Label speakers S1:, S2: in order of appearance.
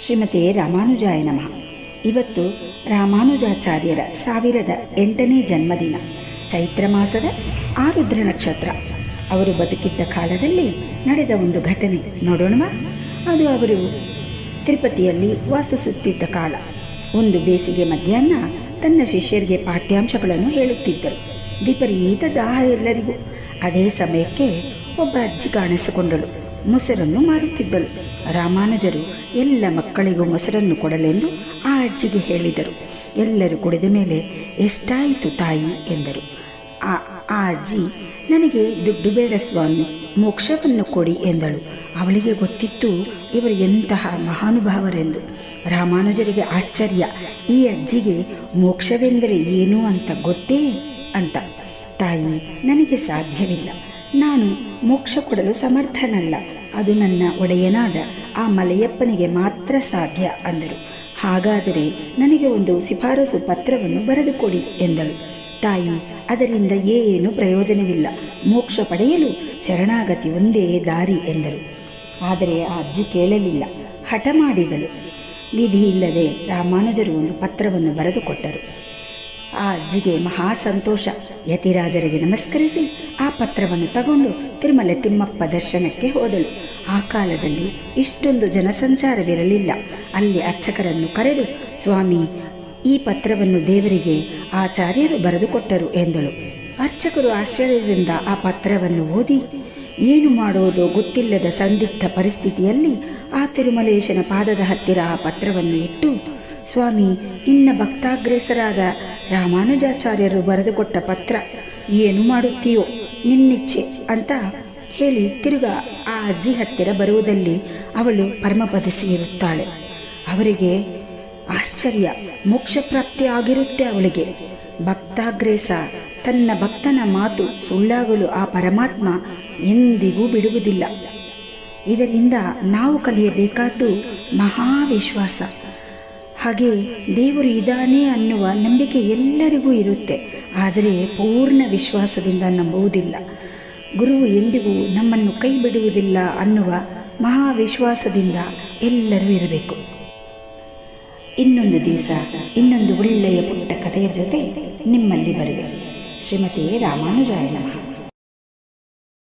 S1: ಶ್ರೀಮತಿ ರಾಮಾನುಜಾಯ ನಮಃ. ಇವತ್ತು ರಾಮಾನುಜಾಚಾರ್ಯರ 1008ನೇ ಜನ್ಮದಿನ. ಚೈತ್ರ ಮಾಸದ ಆರುದ್ರ ನಕ್ಷತ್ರ. ಅವರು ಬದುಕಿದ್ದ ಕಾಲದಲ್ಲಿ ನಡೆದ ಒಂದು ಘಟನೆ ನೋಡೋಣವಾ? ಅದು ಅವರು ತಿರುಪತಿಯಲ್ಲಿ ವಾಸಿಸುತ್ತಿದ್ದ ಕಾಲ. ಒಂದು ಬೇಸಿಗೆ ಮಧ್ಯಾಹ್ನ ತನ್ನ ಶಿಷ್ಯರಿಗೆ ಪಾಠ್ಯಾಂಶಗಳನ್ನು ಹೇಳುತ್ತಿದ್ದರು. ವಿಪರೀತ ದಾಹ ಎಲ್ಲರಿಗೂ. ಅದೇ ಸಮಯಕ್ಕೆ ಒಬ್ಬ ಅಜ್ಜಿ ಕಾಣಿಸಿಕೊಂಡಳು. ಮೊಸರನ್ನು ಮಾರುತ್ತಿದ್ದಳು. ರಾಮಾನುಜರು ಎಲ್ಲ ಮಕ್ಕಳಿಗೂ ಮೊಸರನ್ನು ಕೊಡಲೆಂದು ಆ ಅಜ್ಜಿಗೆ ಹೇಳಿದರು. ಎಲ್ಲರೂ ಕುಡಿದ ಮೇಲೆ ಎಷ್ಟಾಯಿತು ತಾಯಿ ಎಂದರು. ಆ ಅಜ್ಜಿ, ನನಗೆ ದುಡ್ಡು ಬೇಡ ಸ್ವಾಮಿ, ಮೋಕ್ಷವನ್ನು ಕೊಡಿ ಎಂದಳು. ಅವಳಿಗೆ ಗೊತ್ತಿತ್ತು ಇವರು ಎಂತಹ ಮಹಾನುಭಾವರೆಂದು. ರಾಮಾನುಜರಿಗೆ ಆಶ್ಚರ್ಯ, ಈ ಅಜ್ಜಿಗೆ ಮೋಕ್ಷವೆಂದರೆ ಏನು ಅಂತ ಗೊತ್ತೇ ಅಂತ. ತಾಯಿ, ನನಗೆ ಸಾಧ್ಯವಿಲ್ಲ, ನಾನು ಮೋಕ್ಷ ಕೊಡಲು ಸಮರ್ಥನಲ್ಲ, ಅದು ನನ್ನ ಒಡೆಯನಾದ ಆ ಮಲಯಪ್ಪನಿಗೆ ಮಾತ್ರ ಸಾಧ್ಯ ಅಂದರು. ಹಾಗಾದರೆ ನನಗೆ ಒಂದು ಶಿಫಾರಸು ಪತ್ರವನ್ನು ಬರೆದುಕೊಡಿ ಎಂದಳು. ತಾಯಿ, ಅದರಿಂದ ಏನು ಪ್ರಯೋಜನವಿಲ್ಲ, ಮೋಕ್ಷ ಪಡೆಯಲು ಶರಣಾಗತಿ ಒಂದೇ ದಾರಿ ಎಂದರು. ಆದರೆ ಆ ಅಜ್ಜಿ ಕೇಳಲಿಲ್ಲ, ಹಠ ಮಾಡಿದಳು. ವಿಧಿ ಇಲ್ಲದೆ ರಾಮಾನುಜರು ಒಂದು ಪತ್ರವನ್ನು ಬರೆದುಕೊಟ್ಟರು. ಆ ಅಜ್ಜಿಗೆ ಮಹಾ ಸಂತೋಷ. ಯತಿರಾಜರಿಗೆ ನಮಸ್ಕರಿಸಿ ಆ ಪತ್ರವನ್ನು ತಗೊಂಡು ತಿರುಮಲೆ ತಿಮ್ಮಪ್ಪ ದರ್ಶನಕ್ಕೆ ಹೋದಳು. ಆ ಕಾಲದಲ್ಲಿ ಇಷ್ಟೊಂದು ಜನಸಂಚಾರವಿರಲಿಲ್ಲ. ಅಲ್ಲಿ ಅರ್ಚಕರನ್ನು ಕರೆದು, ಸ್ವಾಮಿ, ಈ ಪತ್ರವನ್ನು ದೇವರಿಗೆ ಆಚಾರ್ಯರು ಬರೆದುಕೊಟ್ಟರು ಎಂದಳು. ಅರ್ಚಕರು ಆಶ್ಚರ್ಯದಿಂದ ಆ ಪತ್ರವನ್ನು ಓದಿ ಏನು ಮಾಡೋದೋ ಗೊತ್ತಿಲ್ಲದ ಸಂದಿಗ್ಧ ಪರಿಸ್ಥಿತಿಯಲ್ಲಿ ಆ ತಿರುಮಲೇಶನ ಪಾದದ ಹತ್ತಿರ ಆ ಪತ್ರವನ್ನು ಇಟ್ಟು, ಸ್ವಾಮಿ, ನಿನ್ನ ಭಕ್ತಾಗ್ರೇಸರಾದ ರಾಮಾನುಜಾಚಾರ್ಯರು ಬರೆದುಕೊಟ್ಟ ಪತ್ರ, ಏನು ಮಾಡುತ್ತೀಯೋ ನಿನ್ನಿಚ್ಛೆ ಅಂತ ಹೇಳಿ ತಿರುಗಾ ಆ ಅಜ್ಜಿ ಹತ್ತಿರ ಬರುವುದಲ್ಲಿ ಅವಳು ಪರಮಪದಿಸಿ ಇರುತ್ತಾಳೆ. ಅವರಿಗೆ ಆಶ್ಚರ್ಯ, ಮೋಕ್ಷ ಪ್ರಾಪ್ತಿ ಆಗಿರುತ್ತೆ ಅವಳಿಗೆ. ಭಕ್ತಾಗ್ರೇಸ ತನ್ನ ಭಕ್ತನ ಮಾತು ಸುಳ್ಳಾಗಲು ಆ ಪರಮಾತ್ಮ ಎಂದಿಗೂ ಬಿಡುವುದಿಲ್ಲ. ಇದರಿಂದ ನಾವು ಕಲಿಯಬೇಕಾದ್ದು ಮಹಾವಿಶ್ವಾಸ. ಹಾಗೆ ದೇವರು ಇದ್ದಾನೆ ಅನ್ನುವ ನಂಬಿಕೆ ಎಲ್ಲರಿಗೂ ಇರುತ್ತೆ, ಆದರೆ ಪೂರ್ಣ ವಿಶ್ವಾಸದಿಂದ ನಂಬುವುದಿಲ್ಲ. ಗುರುವು ಎಂದಿಗೂ ನಮ್ಮನ್ನು ಕೈ ಬಿಡುವುದಿಲ್ಲ ಅನ್ನುವ ಮಹಾವಿಶ್ವಾಸದಿಂದ ಎಲ್ಲರೂ ಇರಬೇಕು. ಇನ್ನೊಂದು ದಿವಸ ಇನ್ನೊಂದು ಒಳ್ಳೆಯ ಪುಟ್ಟ ಕಥೆಯ ಜೊತೆ ನಿಮ್ಮಲ್ಲಿ ಬರುವೆ. ಶ್ರೀಮತಿ ರಾಮಾನುಜಾಯ ನಮಃ.